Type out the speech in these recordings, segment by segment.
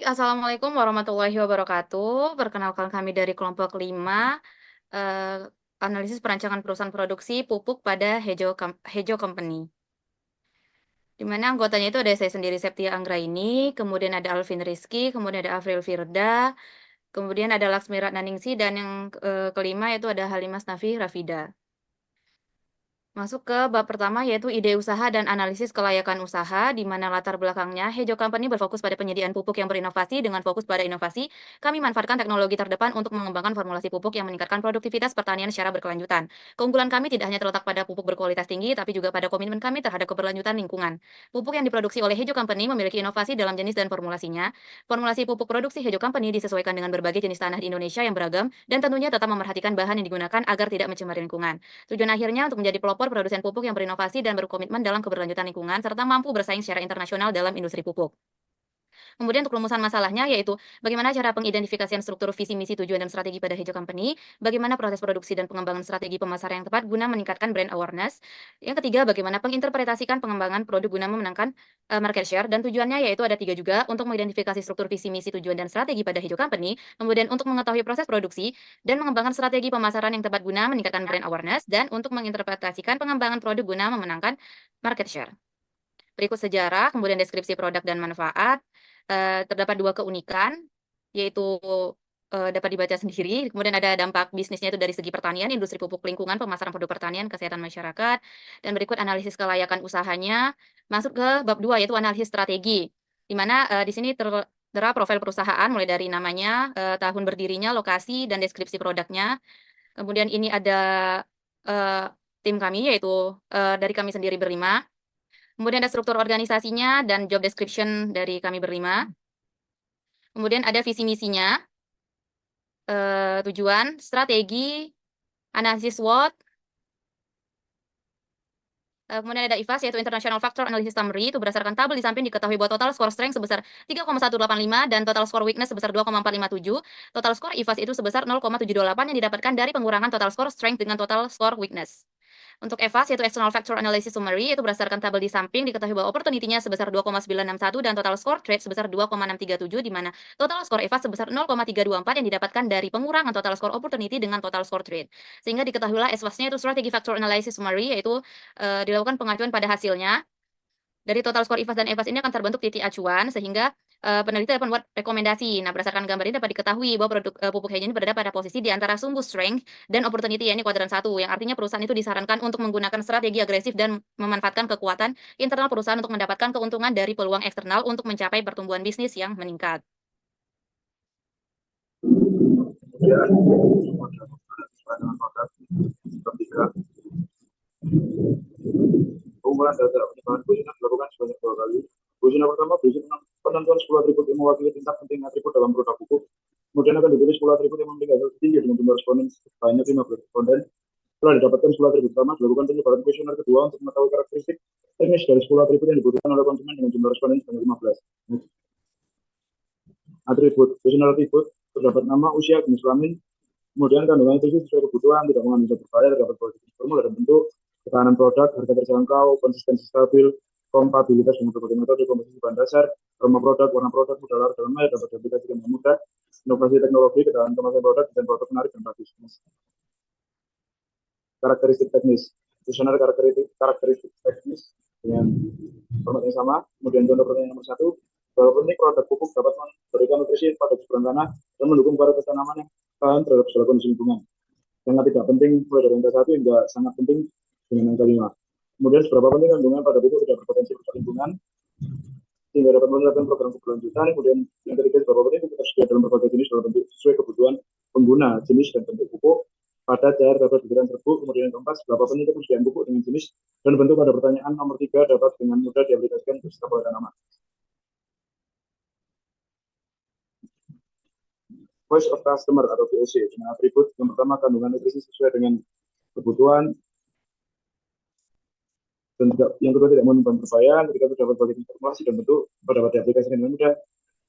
Assalamualaikum warahmatullahi wabarakatuh. Perkenalkan kami dari kelompok 5, analisis perancangan perusahaan produksi pupuk pada Hejo Company. Di mana anggotanya itu ada saya sendiri Septia Anggraini, kemudian ada Alvin Rizky, kemudian ada Afril Firda, kemudian ada Laksmi Ratnaningsi, dan yang kelima yaitu ada Halimas Nafi Rafida. Masuk ke bab pertama yaitu ide usaha dan analisis kelayakan usaha, di mana latar belakangnya Hejo Company berfokus pada penyediaan pupuk yang berinovasi. Dengan fokus pada inovasi, kami manfaatkan teknologi terdepan untuk mengembangkan formulasi pupuk yang meningkatkan produktivitas pertanian secara berkelanjutan. Keunggulan kami tidak hanya terletak pada pupuk berkualitas tinggi, tapi juga pada komitmen kami terhadap keberlanjutan lingkungan. Pupuk yang diproduksi oleh Hejo Company memiliki inovasi dalam jenis dan formulasinya. Formulasi pupuk produksi Hejo Company disesuaikan dengan berbagai jenis tanah di Indonesia yang beragam, dan tentunya tetap memerhatikan bahan yang digunakan agar tidak mencemari lingkungan. Tujuan akhirnya untuk menjadi pelopor produsen pupuk yang berinovasi dan berkomitmen dalam keberlanjutan lingkungan, serta mampu bersaing secara internasional dalam industri pupuk. Kemudian untuk rumusan masalahnya yaitu bagaimana cara pengidentifikasian struktur visi misi tujuan dan strategi pada Hejo Company, bagaimana proses produksi dan pengembangan strategi pemasaran yang tepat guna meningkatkan brand awareness. Yang ketiga, bagaimana penginterpretasikan pengembangan produk guna memenangkan market share, dan tujuannya yaitu ada tiga juga, untuk mengidentifikasi struktur visi misi tujuan dan strategi pada Hejo Company, kemudian untuk mengetahui proses produksi dan mengembangkan strategi pemasaran yang tepat guna meningkatkan brand awareness, dan untuk menginterpretasikan pengembangan produk guna memenangkan market share. Berikut sejarah, kemudian deskripsi produk dan manfaat. Terdapat dua keunikan, yaitu dapat dibaca sendiri. Kemudian ada dampak bisnisnya itu dari segi pertanian, industri pupuk lingkungan, pemasaran produk pertanian, kesehatan masyarakat. Dan berikut analisis kelayakan usahanya. Masuk ke bab 2 yaitu analisis strategi. Di mana di sini tertera profil perusahaan mulai dari namanya, tahun berdirinya, lokasi, dan deskripsi produknya. Kemudian ini ada tim kami yaitu dari kami sendiri berlima. Kemudian ada struktur organisasinya dan job description dari kami berlima. Kemudian ada visi misinya, tujuan, strategi, analisis SWOT. Kemudian ada IFAS yaitu International Factor Analysis Summary, itu berdasarkan tabel di samping diketahui bahwa total score strength sebesar 3,185 dan total score weakness sebesar 2,457. Total score IFAS itu sebesar 0,728 yang didapatkan dari pengurangan total score strength dengan total score weakness. Untuk EVAS yaitu External Factor Analysis Summary, itu berdasarkan tabel di samping diketahui bahwa opportunity-nya sebesar 2,961 dan total score trade sebesar 2,637, di mana total score EVAS sebesar 0,324 yang didapatkan dari pengurangan total score opportunity dengan total score trade. Sehingga diketahuilah EVAS-nya itu Strategy Factor Analysis Summary, yaitu dilakukan pengacuan pada hasilnya. Dari total skor IFAS dan EVAS ini akan terbentuk titik acuan, sehingga peneliti dapat membuat rekomendasi. Nah, berdasarkan gambar ini dapat diketahui bahwa produk pupuk Hejo ini berada pada posisi di antara sumbu strength dan opportunity, yakni kuadran 1, yang artinya perusahaan itu disarankan untuk menggunakan strategi agresif dan memanfaatkan kekuatan internal perusahaan untuk mendapatkan keuntungan dari peluang eksternal untuk mencapai pertumbuhan bisnis yang meningkat. Ya, keunggulan data penyebaran Bujina dilakukan sebanyak 2 kali. Bujina pertama berisi penentuan 10 atribut yang mewakili tingkat penting atribut dalam produk pupuk. Kemudian akan dipilih 10 atribut yang memiliki hasil tinggi dengan jumlah responden sebanyak 15 responden. Setelah didapatkan 10 atribut pertama, dilakukan penyebaran kuesioner kedua untuk mengetahui karakteristik teknis dari 10 atribut yang dibutuhkan oleh konsumen dengan jumlah responden sebanyak 15. Atribut kuesioner atribut terdapat nama, usia, jenis kelamin, kemudian kandungan nutrisi sesuai kebutuhan, tidak mengandung zat berbahaya, terdapat kualitas formula dan bentuk, ketahanan produk, harga terjangkau, konsistensi stabil, kompatibilitas dengan berbagai metode, komposisi bahan dasar, aroma produk, warna produk, mudah larut dalam air, dapat diaplikasikan dengan mudah, inovasi teknologi, ketahanan kemasan produk, dan produk menarik dan bagus. Karakteristik teknis, kuesioner karakteristik teknis dengan format yang sama. Kemudian contoh pertanyaan nomor 1, bahwa penting produk pupuk dapat memberikan nutrisi pada kesuburan tanah dan mendukung kualitas tanaman yang tahan terhadap segala kondisi lingkungan. Sangat tidak penting mulai dari angka 1 hingga sangat penting dengan angka 5. Kemudian seberapa penting kandungan pada pupuk tidak berpotensi merusak lingkungan sehingga dapat menerapkan program keberlanjutan. Kemudian yang ketiga, seberapa penting pupuk tersedia dalam berbagai jenis dalam bentuk sesuai kebutuhan pengguna, jenis dan bentuk pupuk, padat, cair, dapat diberikan serbuk. Kemudian yang keempat, seberapa penting ketersediaan pupuk dengan jenis dan bentuk pada pertanyaan nomor 3 dapat dengan mudah diaplikasikan ke setiap tanaman. Voice of Customer atau VOC dengan atribut yang pertama, kandungan nutrisi sesuai dengan kebutuhan, dan yang kedua tidak menimbulkan berbahaya, ketika terdapat banyak informasi dan bentuk dapat diaplikasikan dengan mudah,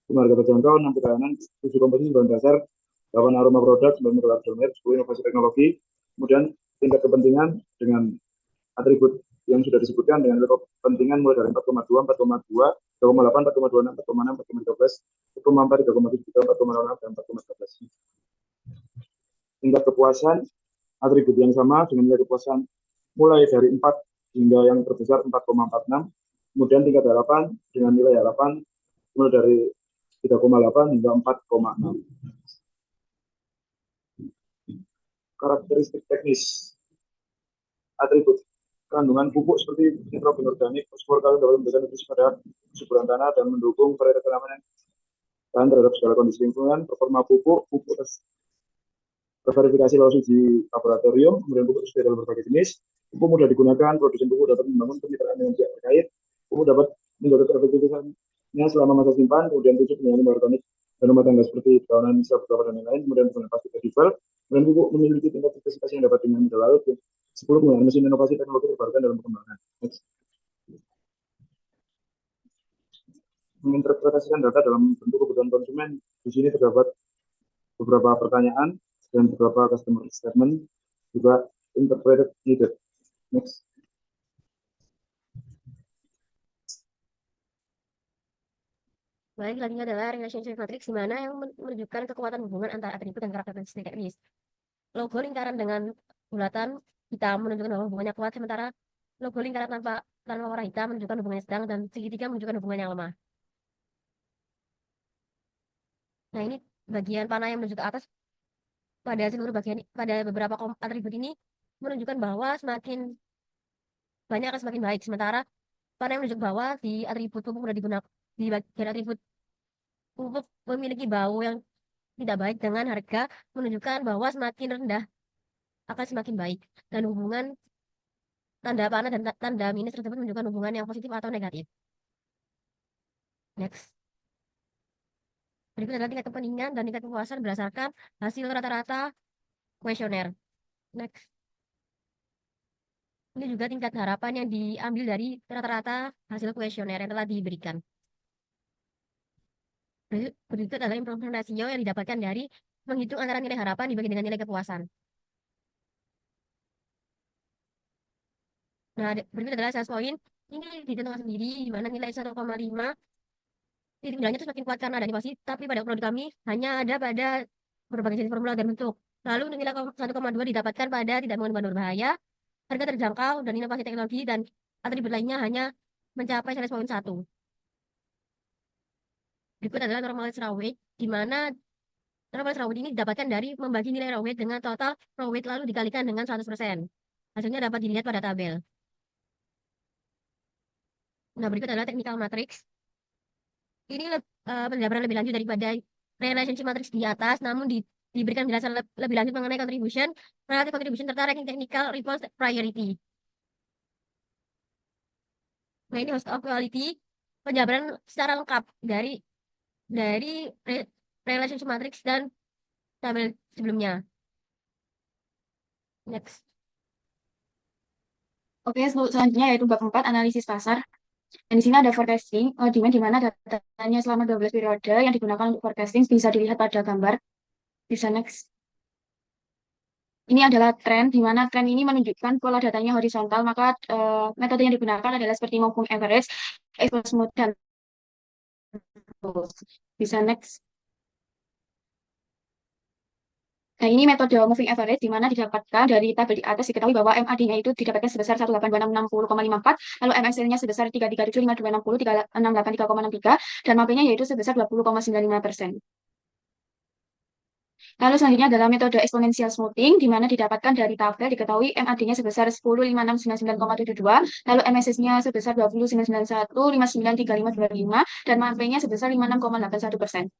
harga terjangkau, 6 ketahanan, 7 komposisi bahan dasar, 8 aroma produk, 9 modal air, 10 inovasi teknologi. Kemudian tingkat kepentingan dengan atribut yang sudah disebutkan dengan level kepentingan mulai dari 4,2, 4,2, 3,8, 4,26, 4,6, 4,13, 4,4, 3,7, 4,06, dan 4,13. Tingkat kepuasan atribut yang sama dengan nilai kepuasan mulai dari 4 hingga yang terbesar 4,46. Kemudian tingkat harapan dengan nilai harapan mulai dari 3,8 hingga 4,6. Karakteristik teknis atribut kandungan pupuk seperti nitrogen organik, fosfor, kalium dapat memberikan nutrisi pada kesuburan tanah dan mendukung varietas tanaman yang tahan terhadap segala kondisi lingkungan. Performa pupuk terverifikasi lewat uji laboratorium, kemudian pupuk tersedia dalam berbagai jenis. Pupuk mudah digunakan, produsen pupuk dapat membangun kemitraan dengan pihak terkait. Pupuk dapat menjaga efektivitasnya selama masa simpan, kemudian 7 penyakit organik dan rumah tangga seperti tanaman sisa beberapa dan lain-lain, kemudian penggunaan plastik edible, kemudian pupuk memiliki tingkat spesifikasi yang dapat dengan mudah laut. 10 penggunaan mesin inovasi teknologi terbarukan dalam pengembangan. Next. Menginterpretasikan data dalam bentuk kebutuhan konsumen. Di sini terdapat beberapa pertanyaan dan beberapa customer statement juga interpreted needed. Next. Baik, selanjutnya adalah relationship matrix, di mana yang menunjukkan kekuatan hubungan antara atribut dan karakteristik teknis. Logo lingkaran dengan bulatan hitam menunjukkan bahwa hubungannya kuat, sementara logo lingkaran tanpa warna hitam menunjukkan hubungannya sedang, dan segitiga menunjukkan hubungan yang lemah. Nah, ini bagian panah yang menuju ke atas pada seluruh bagian, pada beberapa atribut ini menunjukkan bahwa semakin banyak akan semakin baik, sementara panah yang menunjuk bawah di atribut pupuk mudah digunakan, di bagian atribut pupuk memiliki bau yang tidak baik dengan harga menunjukkan bahwa semakin rendah akan semakin baik, dan hubungan tanda panah dan tanda minus tersebut menunjukkan hubungan yang positif atau negatif. Next. Berikut adalah tingkat kepentingan dan tingkat kepuasan berdasarkan hasil rata-rata kuesioner. Next. Ini juga tingkat harapan yang diambil dari rata-rata hasil kuesioner yang telah diberikan. Berikut adalah improvement ratio yang didapatkan dari menghitung antara nilai harapan dibagi dengan nilai kepuasan. Nah, berikut adalah sales point. Ini ditentukan sendiri, di mana nilai 1,5 titik nilainya itu semakin kuat karena ada inovasi, tapi pada produk kami hanya ada pada berbagai jenis formula dan bentuk. Lalu untuk nilai 1,2 didapatkan pada tidak mengandung bahan berbahaya, harga terjangkau, dan inovasi teknologi, dan atribut lainnya hanya mencapai sales point 1. Berikut adalah normalized raw weight, di mana normalized raw weight ini didapatkan dari membagi nilai raw weight dengan total raw weight lalu dikalikan dengan 100%. Hasilnya dapat dilihat pada tabel. Nah, berikut adalah technical matrix. Ini penjabaran lebih lanjut daripada relationship matrix di atas, namun diberikan penjelasan lebih lanjut mengenai contribution, relative contribution, serta ranking technical response priority. Nah, ini host of quality, penjabaran secara lengkap dari relationship matrix dan tabel sebelumnya. Next. Oke, selanjutnya yaitu bab 4, analisis pasar. Dan di sini ada forecasting, demand di mana datanya selama 12 periode yang digunakan untuk forecasting bisa dilihat pada gambar. Bisa next. Ini adalah tren, di mana tren ini menunjukkan pola datanya horizontal, maka metode yang digunakan adalah seperti moving average, expose mode, dan bisa next. Nah, ini metode moving average, di mana didapatkan dari tabel di atas diketahui bahwa MAD-nya itu didapatkan sebesar 1826660,54, lalu MACD-nya sebesar 3375260, 3683,63, dan MAP-nya yaitu sebesar 20,95%. Lalu selanjutnya adalah metode exponential smoothing, di mana didapatkan dari tabel diketahui MAD-nya sebesar 105699,72, lalu MACD-nya sebesar 20991, 593525, dan MAP-nya sebesar 56,81%.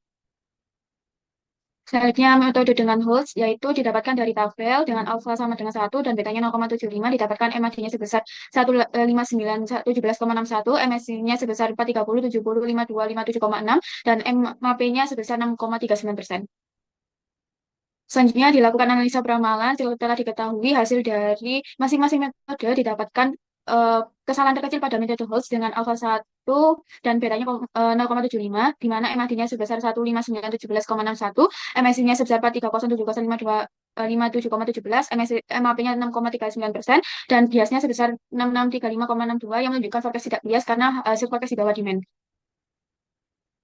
Selanjutnya metode dengan Holtz, yaitu didapatkan dari tabel dengan alfa sama dengan 1 dan betanya 0,75, didapatkan MAD-nya sebesar 15917,61, MACD-nya sebesar 430705257,6, dan MAP-nya sebesar 6,39%. Selanjutnya dilakukan analisa peramalan. Setelah diketahui hasil dari masing-masing metode, didapatkan kesalahan terkecil pada metode Holtz dengan alfa 1 dan betanya 0,75, di mana MAD-nya sebesar 15917,61, MACD-nya sebesar 430705257,17, MAP-nya 6,39%, dan biasnya sebesar 6635,62 yang menunjukkan forecast tidak bias karena hasil forecast di bawah demand.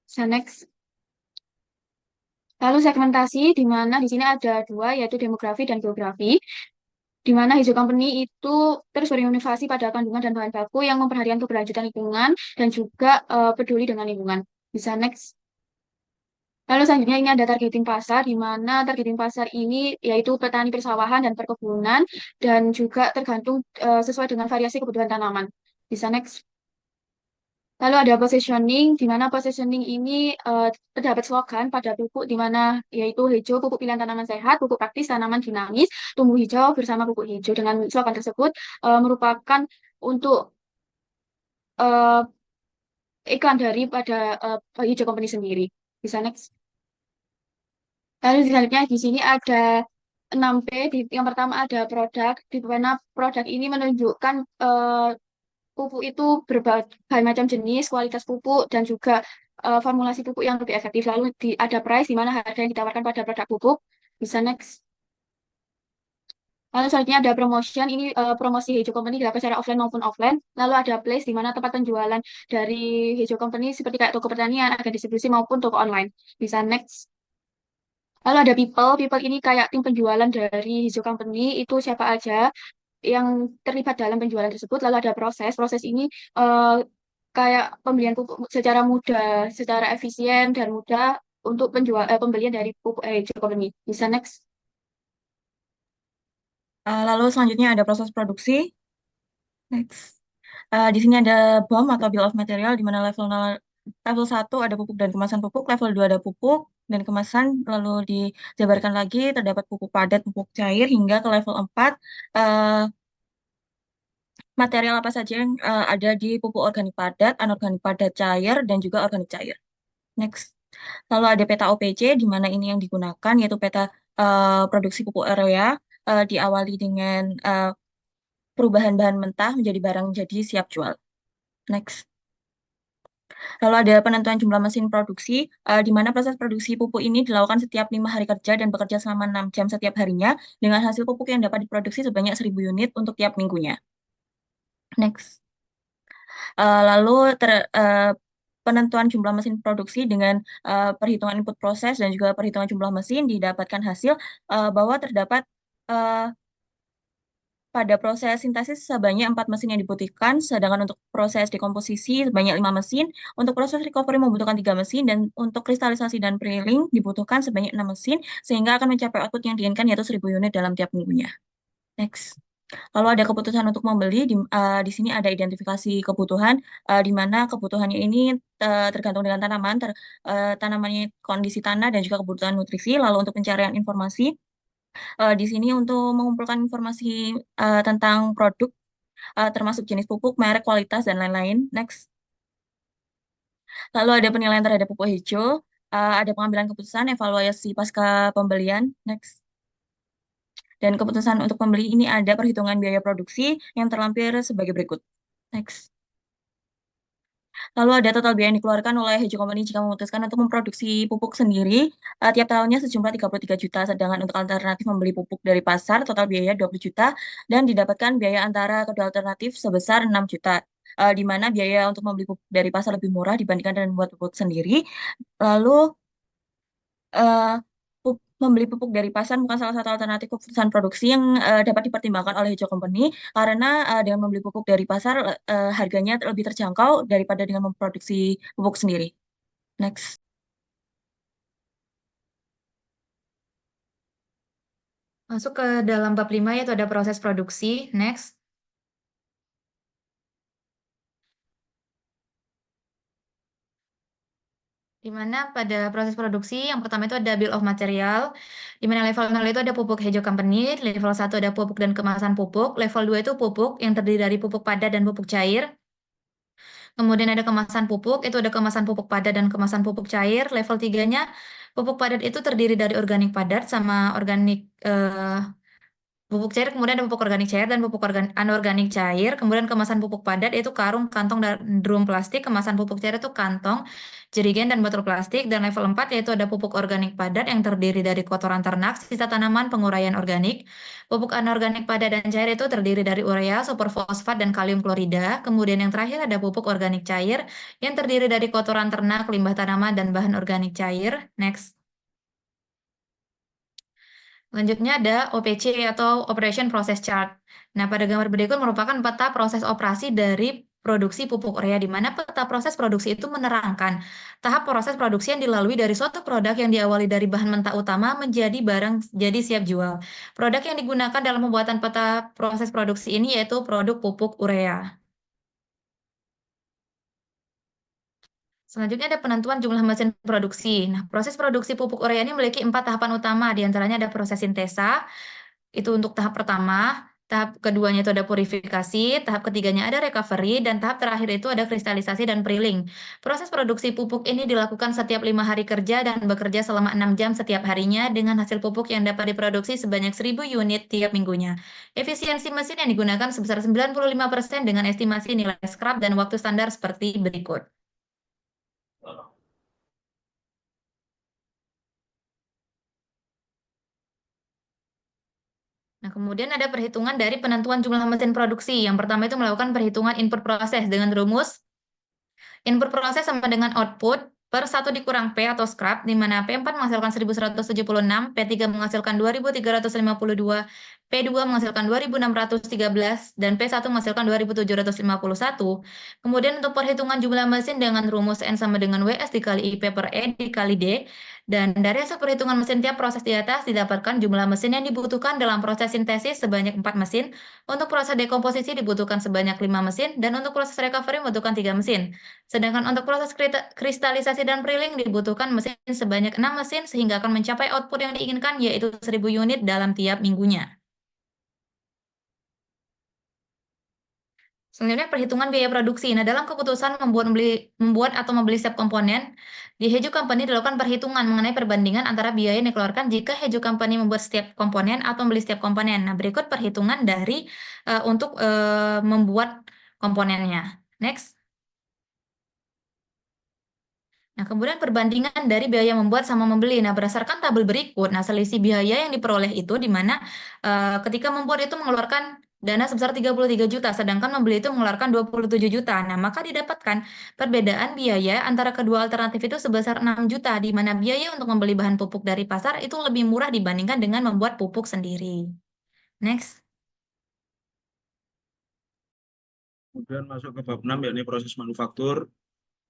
So, next. Lalu segmentasi, di mana di sini ada dua, yaitu demografi dan geografi, di mana hijau company itu terus berinovasi pada kandungan dan bahan baku yang memperhatikan keberlanjutan lingkungan dan juga peduli dengan lingkungan. Bisa next. Lalu selanjutnya ini ada targeting pasar, di mana targeting pasar ini yaitu petani persawahan dan perkebunan, dan juga tergantung sesuai dengan variasi kebutuhan tanaman. Bisa next. Lalu ada positioning, di mana positioning ini terdapat slogan pada pupuk, di mana yaitu hijau, pupuk pilihan tanaman sehat, pupuk praktis, tanaman dinamis, tumbuh hijau bersama pupuk hijau. Dengan slogan tersebut merupakan untuk eh, iklan daripada hijau company sendiri. Bisa next. Lalu selanjutnya di sini ada 6P. Yang pertama ada produk, di mana produk ini menunjukkan pupuk itu berbagai macam jenis, kualitas pupuk, dan juga formulasi pupuk yang lebih efektif. Lalu ada price, di mana harga yang ditawarkan pada produk pupuk. Bisa next. Lalu selanjutnya ada promotion, ini promosi Hijau Company dilakukan secara offline maupun offline. Lalu ada place, di mana tempat penjualan dari Hijau Company seperti kayak toko pertanian, agen distribusi maupun toko online. Bisa next. Lalu ada people ini kayak tim penjualan dari Hijau Company, itu siapa aja yang terlibat dalam penjualan tersebut. Lalu ada proses ini eh, kayak pembelian pupuk secara mudah, secara efisien dan mudah untuk pembelian dari pupuk Hijau Company. Bisa next. Lalu selanjutnya ada proses produksi. Next. Di sini ada BOM atau Bill of Material, di mana level 1 ada pupuk dan kemasan pupuk, level 2 ada pupuk dan kemasan, lalu dijabarkan lagi terdapat pupuk padat, pupuk cair, hingga ke level 4, eh, material apa saja yang ada di pupuk organik padat, anorganik padat cair, dan juga organik cair. Next. Lalu ada peta OPC, di mana ini yang digunakan, yaitu peta produksi pupuk urea, diawali dengan perubahan bahan mentah menjadi barang jadi siap jual. Next. Lalu ada penentuan jumlah mesin produksi, di mana proses produksi pupuk ini dilakukan setiap 5 hari kerja dan bekerja selama 6 jam setiap harinya, dengan hasil pupuk yang dapat diproduksi sebanyak 1.000 unit untuk tiap minggunya. Next. Lalu penentuan jumlah mesin produksi dengan perhitungan input proses dan juga perhitungan jumlah mesin, didapatkan hasil bahwa terdapat uh, pada proses sintesis sebanyak 4 mesin yang dibutuhkan, sedangkan untuk proses dekomposisi sebanyak 5 mesin, untuk proses recovery membutuhkan 3 mesin, dan untuk kristalisasi dan prehealing dibutuhkan sebanyak 6 mesin, sehingga akan mencapai output yang diinginkan yaitu 1.000 unit dalam tiap minggunya. Next. Lalu ada keputusan untuk membeli, di sini ada identifikasi kebutuhan, di mana kebutuhannya ini tergantung dengan tanaman, tanamannya, kondisi tanah, dan juga kebutuhan nutrisi. Lalu untuk pencarian informasi, di sini untuk mengumpulkan informasi tentang produk, termasuk jenis pupuk, merek, kualitas, dan lain-lain. Next. Lalu ada penilaian terhadap pupuk hijau, ada pengambilan keputusan, evaluasi pasca pembelian. Next. Dan keputusan untuk pembeli ini ada perhitungan biaya produksi yang terlampir sebagai berikut. Next. Lalu ada total biaya yang dikeluarkan oleh Hijau Company jika memutuskan untuk memproduksi pupuk sendiri tiap tahunnya sejumlah 33 juta, sedangkan untuk alternatif membeli pupuk dari pasar total biaya 20 juta dan didapatkan biaya antara kedua alternatif sebesar 6 juta. Di mana biaya untuk membeli pupuk dari pasar lebih murah dibandingkan dengan membuat pupuk sendiri. Lalu eh, membeli pupuk dari pasar bukan salah satu alternatif keputusan produksi yang dapat dipertimbangkan oleh Hijau Company, karena dengan membeli pupuk dari pasar harganya lebih terjangkau daripada dengan memproduksi pupuk sendiri. Next. Masuk ke dalam bab 5, yaitu ada proses produksi. Next. Di mana pada proses produksi yang pertama itu ada bill of material, di mana level 0 itu ada pupuk Hijau Company, level 1 ada pupuk dan kemasan pupuk, level 2 itu pupuk yang terdiri dari pupuk padat dan pupuk cair. Kemudian ada kemasan pupuk, itu ada kemasan pupuk padat dan kemasan pupuk cair. Level 3-nya pupuk padat itu terdiri dari organik padat sama organik pupuk cair, kemudian ada pupuk organik cair dan pupuk anorganik cair. Kemudian kemasan pupuk padat itu karung, kantong, dan drum plastik. Kemasan pupuk cair itu kantong, jerigen, dan botol plastik. Dan level 4 yaitu ada pupuk organik padat yang terdiri dari kotoran ternak, sisa tanaman, penguraian organik. Pupuk anorganik padat dan cair itu terdiri dari urea, superfosfat, dan kalium klorida. Kemudian yang terakhir ada pupuk organik cair yang terdiri dari kotoran ternak, limbah tanaman, dan bahan organik cair. Next. Selanjutnya ada OPC atau Operation Process Chart. Nah, pada gambar berikut merupakan peta proses operasi dari produksi pupuk urea, di mana peta proses produksi itu menerangkan tahap proses produksi yang dilalui dari suatu produk yang diawali dari bahan mentah utama menjadi barang jadi siap jual. Produk yang digunakan dalam pembuatan peta proses produksi ini yaitu produk pupuk urea. Selanjutnya ada penentuan jumlah mesin produksi. Nah, proses produksi pupuk urea ini memiliki 4 tahapan utama, di antaranya ada proses sintesa, itu untuk tahap pertama, tahap keduanya itu ada purifikasi, tahap ketiganya ada recovery, dan tahap terakhir itu ada kristalisasi dan preheating. Proses produksi pupuk ini dilakukan setiap 5 hari kerja dan bekerja selama 6 jam setiap harinya dengan hasil pupuk yang dapat diproduksi sebanyak 1.000 unit tiap minggunya. Efisiensi mesin yang digunakan sebesar 95% dengan estimasi nilai scrap dan waktu standar seperti berikut. Nah, kemudian ada perhitungan dari penentuan jumlah mesin produksi. Yang pertama itu melakukan perhitungan input proses dengan rumus input proses sama dengan output per 1 dikurang P atau scrap, di mana P4 menghasilkan 1176, P3 menghasilkan 2352, P2 menghasilkan 2613, dan P1 menghasilkan 2751. Kemudian untuk perhitungan jumlah mesin dengan rumus N sama dengan WS dikali IP per E dikali D, dan dari hasil perhitungan mesin tiap proses di atas didapatkan jumlah mesin yang dibutuhkan dalam proses sintesis sebanyak 4 mesin, untuk proses dekomposisi dibutuhkan sebanyak 5 mesin, dan untuk proses recovery membutuhkan 3 mesin. Sedangkan untuk proses kristalisasi dan preheating dibutuhkan mesin sebanyak 6 mesin sehingga akan mencapai output yang diinginkan yaitu 1.000 unit dalam tiap minggunya. Selanjutnya perhitungan biaya produksi. Nah, dalam keputusan membuat atau membeli setiap komponen, di Hejo Company dilakukan perhitungan mengenai perbandingan antara biaya yang dikeluarkan jika Hejo Company membuat setiap komponen atau membeli setiap komponen. Nah, berikut perhitungan dari untuk membuat komponennya. Next. Nah, kemudian perbandingan dari biaya membuat sama membeli. Nah, berdasarkan tabel berikut, nah selisih biaya yang diperoleh itu di mana ketika membuat itu mengeluarkan dana sebesar 33 juta, sedangkan membeli itu mengeluarkan 27 juta. Nah, maka didapatkan perbedaan biaya antara kedua alternatif itu sebesar 6 juta, di mana biaya untuk membeli bahan pupuk dari pasar itu lebih murah dibandingkan dengan membuat pupuk sendiri. Next. Kemudian masuk ke bab 6 yakni proses manufaktur.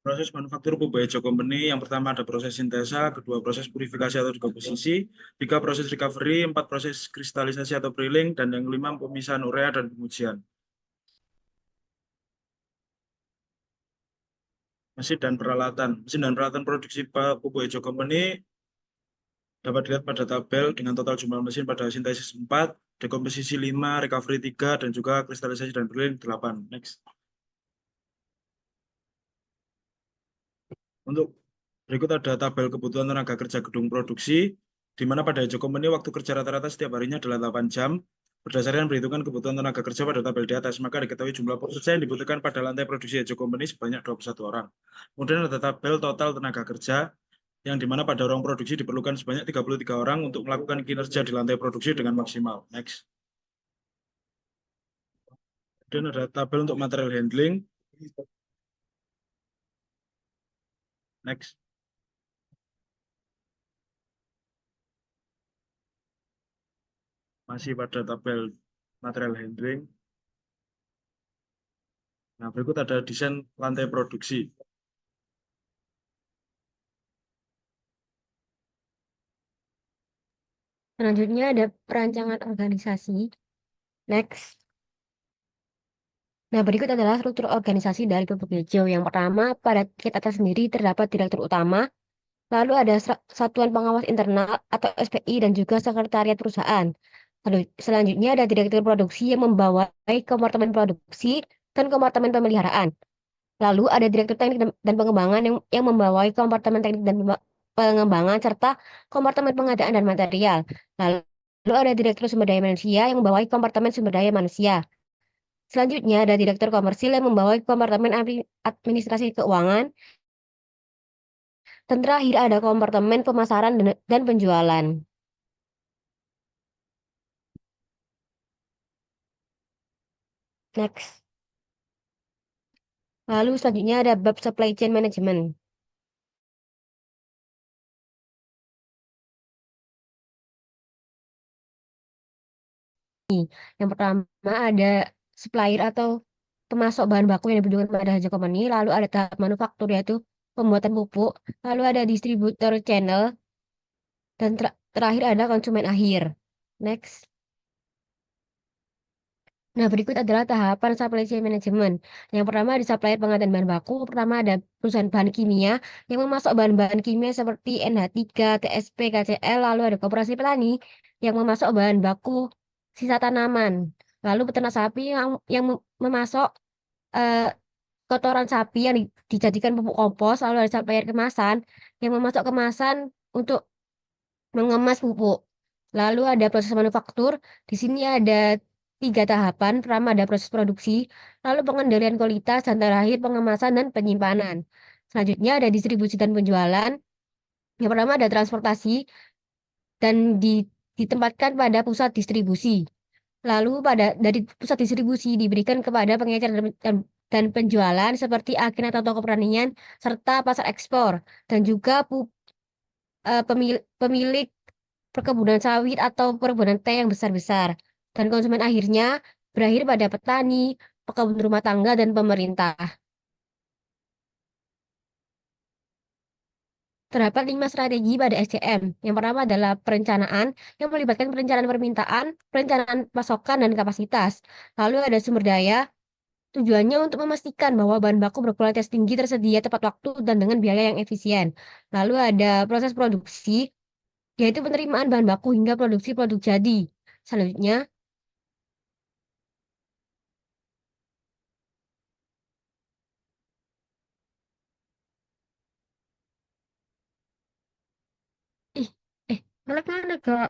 Proses manufaktur pupuk Hejo Company yang pertama ada proses sintesa, kedua proses purifikasi atau dekomposisi, tiga proses recovery, empat proses kristalisasi atau preheating, dan yang kelima pemisahan urea dan pengujian. Mesin dan peralatan produksi pupuk Hejo Company dapat dilihat pada tabel dengan total jumlah mesin pada sintesis 4, dekomposisi 5, recovery 3, dan juga kristalisasi dan preheating 8. Next. Untuk berikut ada tabel kebutuhan tenaga kerja gedung produksi, di mana pada Hejo Company waktu kerja rata-rata setiap harinya adalah 8 jam. Berdasarkan perhitungan kebutuhan tenaga kerja pada tabel di atas, maka diketahui jumlah pekerja yang dibutuhkan pada lantai produksi Hejo Company sebanyak 21 orang. Kemudian ada tabel total tenaga kerja, yang dimana pada ruang produksi diperlukan sebanyak 33 orang untuk melakukan kinerja di lantai produksi dengan maksimal. Next. Kemudian ada tabel untuk material handling. Next. Masih pada tabel material handling. Nah, berikut ada desain lantai produksi. Selanjutnya ada perancangan organisasi. Next. Nah, berikut adalah struktur organisasi dari Pupuk Hejo. Yang pertama, pada tingkat atas sendiri terdapat direktur utama, lalu ada satuan pengawas internal atau SPI dan juga sekretariat perusahaan. Lalu selanjutnya ada direktur produksi yang membawai kompartemen produksi dan kompartemen pemeliharaan. Lalu ada direktur teknik dan pengembangan yang membawai kompartemen teknik dan pengembangan serta kompartemen pengadaan dan material. Lalu ada direktur sumber daya manusia yang membawai kompartemen sumber daya manusia. Selanjutnya ada direktur komersil yang membawai kompartemen administrasi keuangan. Dan terakhir ada kompartemen pemasaran dan penjualan. Next. Lalu selanjutnya ada bab supply chain management. Yang pertama ada supplier atau pemasok bahan baku yang dibutuhkan pada Hejo Company, lalu ada tahap manufaktur yaitu pembuatan pupuk, lalu ada distributor channel, dan terakhir ada konsumen akhir. Next. Nah, berikut adalah tahapan supply chain management. Yang pertama di supplier pengadaan bahan baku. Pertama ada perusahaan bahan kimia yang memasok bahan-bahan kimia seperti NH3, TSP, KCl. Lalu ada koperasi petani yang memasok bahan baku sisa tanaman. Lalu peternak sapi yang memasok eh, kotoran sapi yang dijadikan pupuk kompos. Lalu ada supplier kemasan yang memasok kemasan untuk mengemas pupuk. Lalu ada proses manufaktur. Di sini ada 3 tahapan. Pertama ada proses produksi, lalu pengendalian kualitas, dan terakhir pengemasan dan penyimpanan. Selanjutnya ada distribusi dan penjualan. Yang pertama ada transportasi dan ditempatkan pada pusat distribusi. Lalu dari pusat distribusi diberikan kepada pengecer dan penjualan seperti agen atau toko pertanian serta pasar ekspor dan juga pemilik perkebunan sawit atau perkebunan teh yang besar-besar. Dan konsumen akhirnya berakhir pada petani, pekebun rumah tangga, dan pemerintah. Terdapat 5 strategi pada SCM. Yang pertama adalah perencanaan yang melibatkan perencanaan permintaan, perencanaan pasokan, dan kapasitas. Lalu ada sumber daya, tujuannya untuk memastikan bahwa bahan baku berkualitas tinggi tersedia tepat waktu dan dengan biaya yang efisien. Lalu ada proses produksi, yaitu penerimaan bahan baku hingga produksi produk jadi. Selanjutnya, ih, ngelek mana, Kak?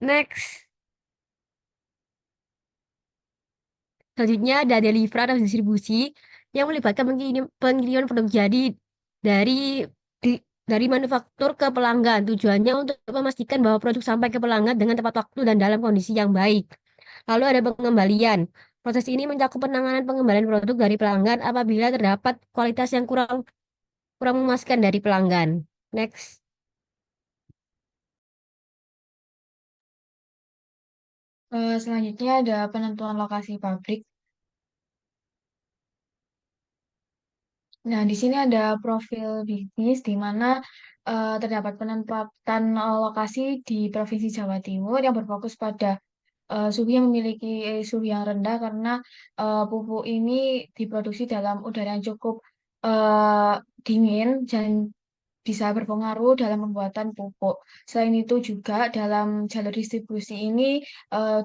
Next. Selanjutnya ada deliver atau distribusi yang melibatkan pengiriman produk jadi dari di- dari manufaktur ke pelanggan. Tujuannya untuk memastikan bahwa produk sampai ke pelanggan dengan tepat waktu dan dalam kondisi yang baik. Lalu ada pengembalian. Proses ini mencakup penanganan pengembalian produk dari pelanggan apabila terdapat kualitas yang kurang kurang memuaskan dari pelanggan. Next. Selanjutnya ada penentuan lokasi pabrik. Nah, di sini ada profil bisnis di mana terdapat penempatan lokasi di Provinsi Jawa Timur yang berfokus pada suhu yang memiliki suhu yang rendah karena pupuk ini diproduksi dalam udara yang cukup eh, dingin dan bisa berpengaruh dalam pembuatan pupuk. Selain itu juga dalam jalur distribusi ini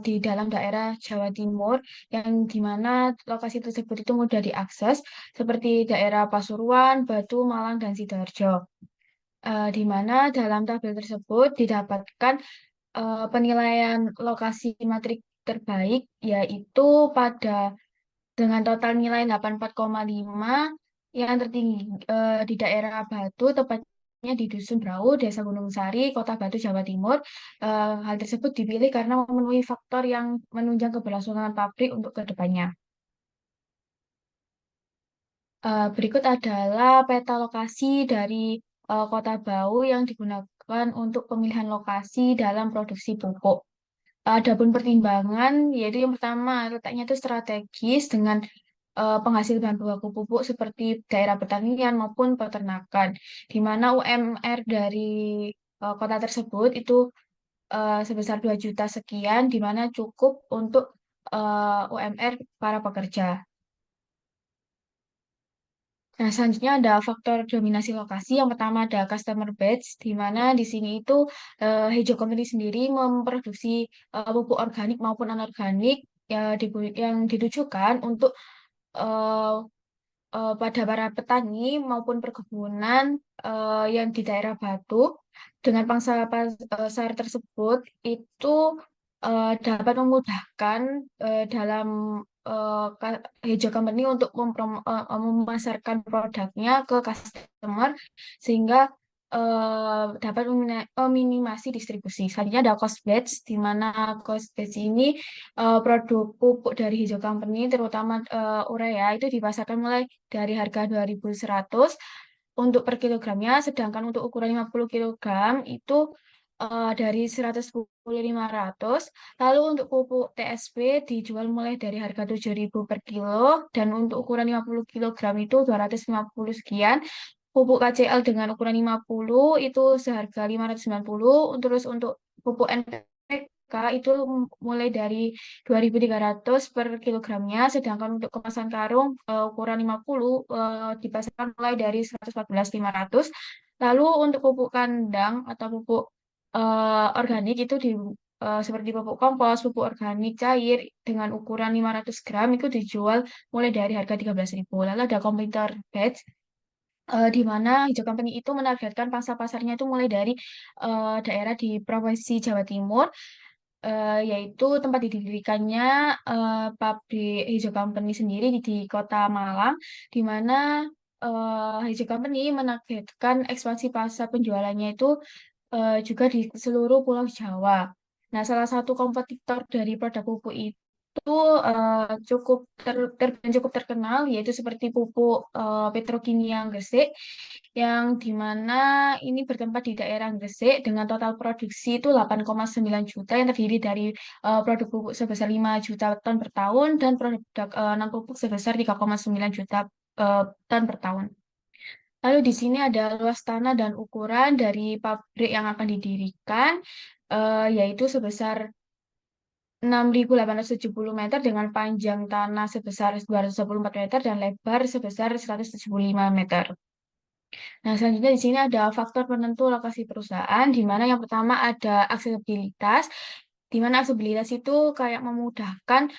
di dalam daerah Jawa Timur yang di mana lokasi tersebut itu mudah diakses seperti daerah Pasuruan, Batu, Malang, dan Sidoarjo. Di mana dalam tabel tersebut didapatkan penilaian lokasi matrik terbaik yaitu pada dengan total nilai 84,5 yang tertinggi di daerah Batu, tepatnya di Dusun Brau, Desa Gunung Sari, Kota Batu, Jawa Timur. Hal tersebut dipilih karena memenuhi faktor yang menunjang keberlangsungan pabrik untuk kedepannya. Berikut adalah peta lokasi dari Kota Bau yang digunakan untuk pemilihan lokasi dalam produksi pupuk. Adapun pertimbangan, yaitu yang pertama, letaknya itu strategis dengan penghasil bahan baku pupuk seperti daerah pertanian maupun peternakan, di mana UMR dari kota tersebut itu sebesar 2 juta sekian, di mana cukup untuk UMR para pekerja. Nah, selanjutnya ada faktor dominasi lokasi. Yang pertama ada customer base, di mana di sini itu Hejo Company sendiri memproduksi pupuk organik maupun anorganik yang ditujukan untuk eh, pada para petani maupun perkebunan yang di daerah Batu. Dengan pangsa pasar tersebut itu dapat memudahkan dalam Hejo Company untuk memasarkan produknya ke customer sehingga dapat meminimasi distribusi. Selanjutnya ada cost batch, di mana cost batch ini produk pupuk dari Hejo Company terutama urea itu dipasarkan mulai dari harga 2.100 untuk per kilogramnya, sedangkan untuk ukuran 50 kg itu dari 110.500. Lalu untuk pupuk TSP dijual mulai dari harga 7.000 per kilo, dan untuk ukuran 50 kg itu 250 sekian. Pupuk KCL dengan ukuran 50 itu seharga 590. Terus untuk pupuk NPK itu mulai dari 2.300 per kilogramnya, sedangkan untuk kemasan karung ukuran 50 dipasarkan mulai dari 114.500. Lalu untuk pupuk kandang atau pupuk organik itu seperti pupuk kompos, pupuk organik cair dengan ukuran 500 gram itu dijual mulai dari harga 13.000. Lalu ada komputer batch, di mana Hijau Company itu menargetkan pangsa pasarnya itu mulai dari daerah di Provinsi Jawa Timur, yaitu tempat didirikannya pabrik Hijau Company sendiri di Kota Malang, di mana Hijau Company menargetkan ekspansi pasar penjualannya itu juga di seluruh Pulau Jawa. Nah, salah satu kompetitor dari produk pupuk itu cukup terkenal, yaitu seperti pupuk Petrokimia Gresik, yang dimana ini bertempat di daerah Gresik dengan total produksi itu 8,9 juta yang terdiri dari produk pupuk sebesar 5 juta ton per tahun dan produk non pupuk sebesar 3,9 juta ton per tahun. Lalu di sini ada luas tanah dan ukuran dari pabrik yang akan didirikan, yaitu sebesar 6.870 meter dengan panjang tanah sebesar 224 meter dan lebar sebesar 175 meter. Nah, selanjutnya di sini ada faktor penentu lokasi perusahaan, di mana yang pertama ada aksesibilitas, di mana aksesibilitas itu kayak memudahkan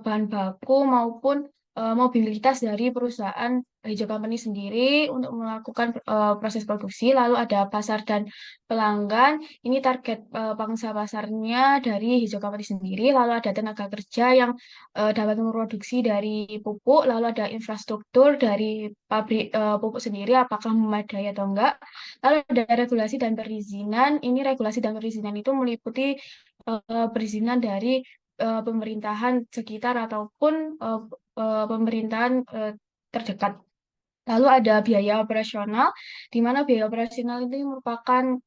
bahan baku maupun mobilitas dari perusahaan Hijau Company sendiri untuk melakukan proses produksi. Lalu ada pasar dan pelanggan. Ini target pangsa pasarnya dari Hijau Company sendiri. Lalu ada tenaga kerja yang dapat memproduksi dari pupuk. Lalu ada infrastruktur dari pabrik pupuk sendiri, apakah memadai atau enggak. Lalu ada regulasi dan perizinan. Ini regulasi dan perizinan itu meliputi perizinan dari pemerintahan sekitar ataupun pemerintahan terdekat. Lalu ada biaya operasional, di mana biaya operasional itu merupakan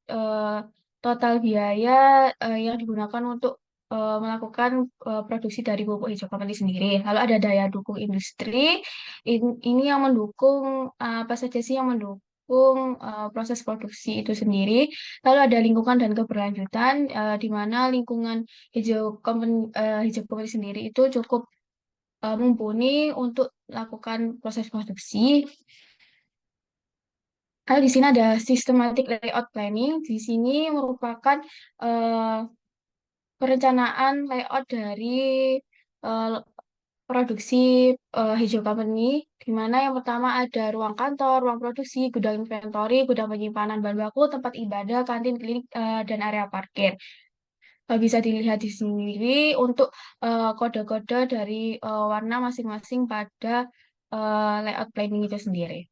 total biaya yang digunakan untuk melakukan produksi dari pupuk Hijau Company sendiri. Lalu ada daya dukung industri, ini yang mendukung apa saja sih yang mendukung proses produksi itu sendiri. Lalu ada lingkungan dan keberlanjutan, di mana lingkungan Hijau Company sendiri itu cukup mumpuni untuk melakukan proses produksi. Lalu di sini ada systematic layout planning. Di sini merupakan eh, perencanaan layout dari eh, produksi Hijau Company, di mana yang pertama ada ruang kantor, ruang produksi, gudang inventory, gudang penyimpanan bahan baku, tempat ibadah, kantin, klinik, dan area parkir. Bisa dilihat di sini untuk kode-kode dari warna masing-masing pada layout planning itu sendiri.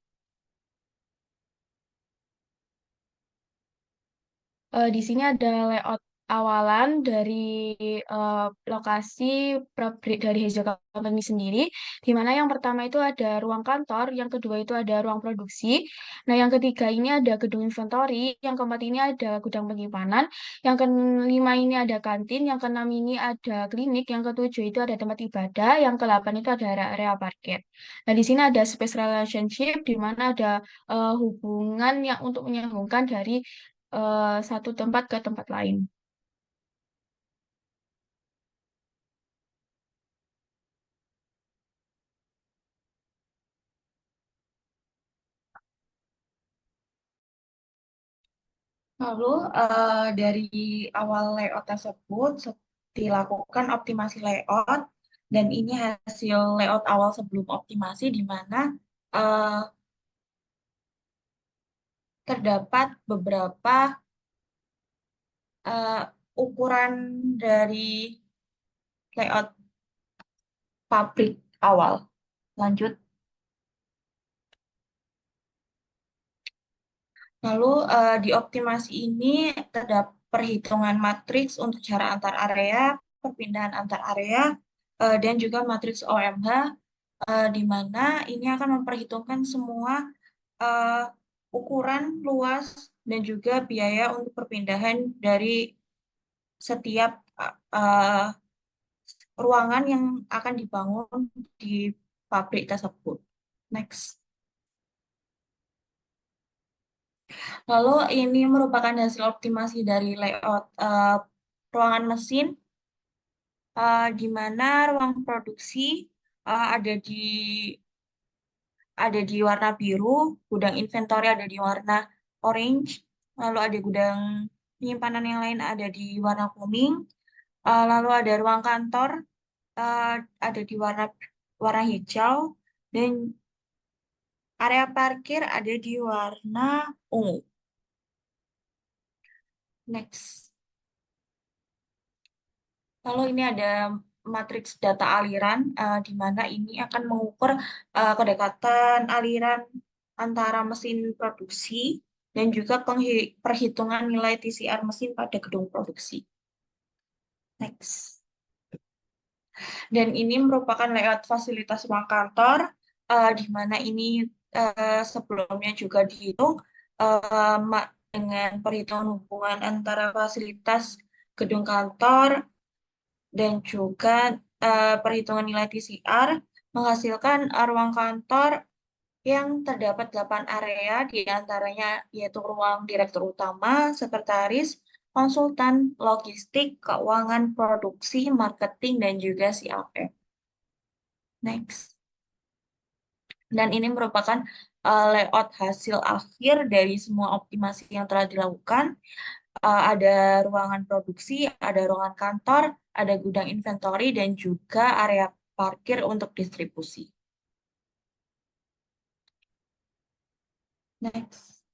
Di sini ada layout awalan dari eh, lokasi pabrik dari Hijau Company sendiri, di mana yang pertama itu ada ruang kantor, yang kedua itu ada ruang produksi, nah yang ketiga ini ada gedung inventory, yang keempat ini ada gudang penyimpanan, yang kelima ini ada kantin, yang keenam ini ada klinik, yang ketujuh itu ada tempat ibadah, yang kedelapan itu ada area parkir. Nah, di sini ada space relationship, di mana ada hubungan yang untuk menyambungkan dari satu tempat ke tempat lain. Lalu dari awal layout tersebut dilakukan optimasi layout, dan ini hasil layout awal sebelum optimasi, di mana eh, terdapat beberapa eh, ukuran dari layout pabrik awal. Lanjut. Lalu di optimasi ini terdapat perhitungan matriks untuk jarak antar area, perpindahan antar area, dan juga matriks OMH, di mana ini akan memperhitungkan semua ukuran, luas, dan juga biaya untuk perpindahan dari setiap ruangan yang akan dibangun di pabrik tersebut. Next. Lalu ini merupakan hasil optimasi dari layout ruangan mesin, di mana ruang produksi ada di warna biru, gudang inventory ada di warna orange, lalu ada gudang penyimpanan yang lain ada di warna kuning, lalu ada ruang kantor ada di warna hijau, dan area parkir ada di warna ungu. Next. Lalu ini ada matriks data aliran, di mana ini akan mengukur kedekatan aliran antara mesin produksi dan juga perhitungan nilai TCR mesin pada gedung produksi. Next. Dan ini merupakan layout fasilitas ruang kantor, di mana ini sebelumnya juga dihitung dengan perhitungan hubungan antara fasilitas gedung kantor dan juga perhitungan nilai TCR menghasilkan ruang kantor yang terdapat 8 area, di antaranya yaitu ruang direktur utama, sekretaris, konsultan, logistik, keuangan, produksi, marketing, dan juga CRM. Next. Dan ini merupakan layout hasil akhir dari semua optimasi yang telah dilakukan. Ada ruangan produksi, ada ruangan kantor, ada gudang inventory, dan juga area parkir untuk distribusi. Next.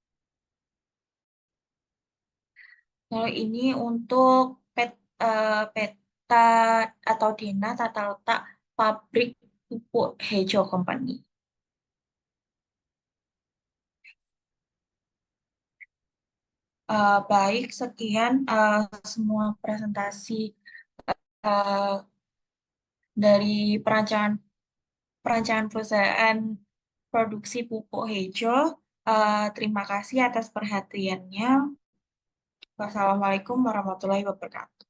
Kalau ini untuk peta atau dina tata letak pabrik pupuk Hejo Company. Baik, sekian semua presentasi dari perancangan perusahaan produksi pupuk Hejo. Terima kasih atas perhatiannya. Wassalamualaikum warahmatullahi wabarakatuh.